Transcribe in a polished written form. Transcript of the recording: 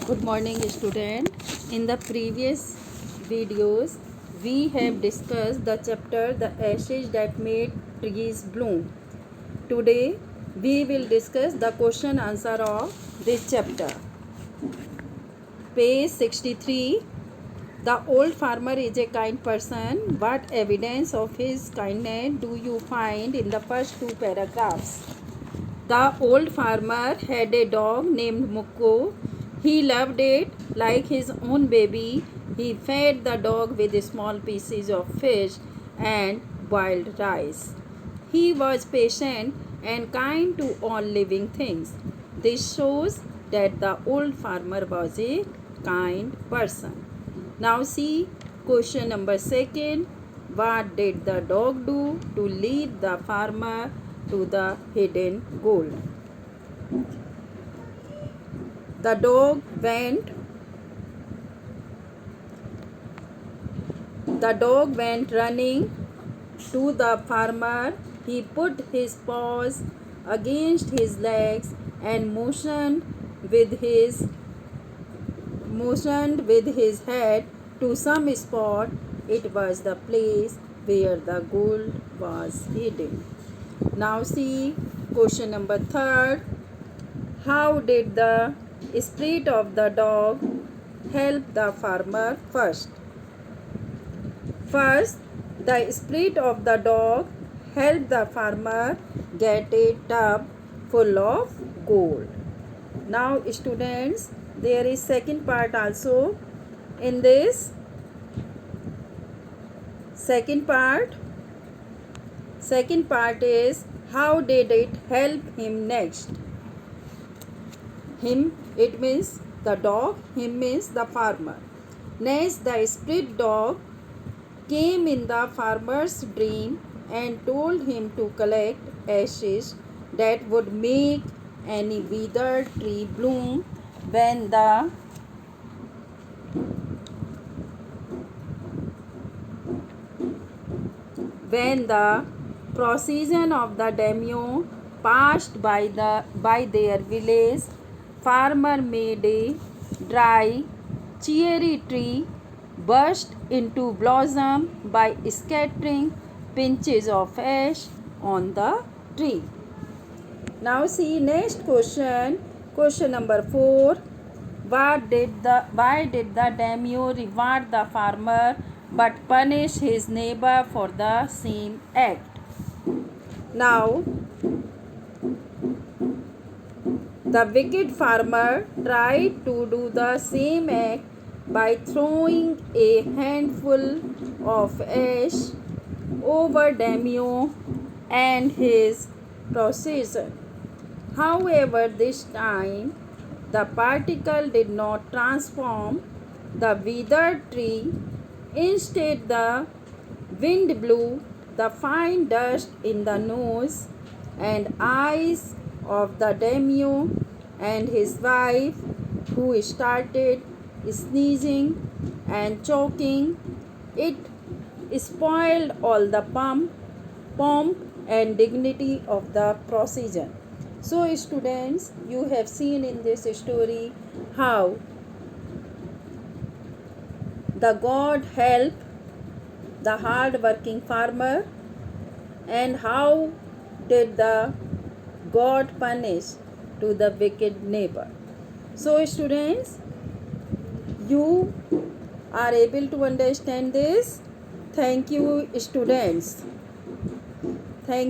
Good morning, student. In the previous videos, we have discussed the chapter The Ashes That Made Trees Bloom. Today, we will discuss the question answer of this chapter. Page 63. The old farmer is a kind person. What evidence of his kindness do you find in the first two paragraphs? The old farmer had a dog named Mukko. He loved it like his own baby. He fed the dog with small pieces of fish and boiled rice. He was patient and kind to all living things. This shows that the old farmer was a kind person. Now see question number 2. What did the dog do to lead the farmer to the hidden gold? The dog went running to the farmer. He put his paws against his legs and motioned with his head to some spot. It was the place where the gold was hidden. Now see question number 3. How did the spirit of the dog help the farmer first? First, the spirit of the dog helped the farmer get a tub full of gold. Now students, there is second part also in this. Second part is how did it help him next? Him, it means the dog, him means the farmer. Next, the spirit dog came in the farmer's dream and told him to collect ashes that would make any withered tree bloom when the procession of the daimyo passed by their village. Farmer made a dry, cheery tree burst into blossom by scattering pinches of ash on the tree. Now see next question. Question number 4. Why did the daimyo reward the farmer but punish his neighbor for the same act? Now, the wicked farmer tried to do the same act by throwing a handful of ash over daimyo and his procession. However, this time the particle did not transform the withered tree. Instead, the wind blew the fine dust in the nose and eyes of the daimyo and his wife, who started sneezing and choking. It spoiled all the pomp and dignity of the procession. So students, you have seen in this story how the God helped the hard working farmer and how did the God punish to the wicked neighbor. So students, you are able to understand this. Thank you students. Thank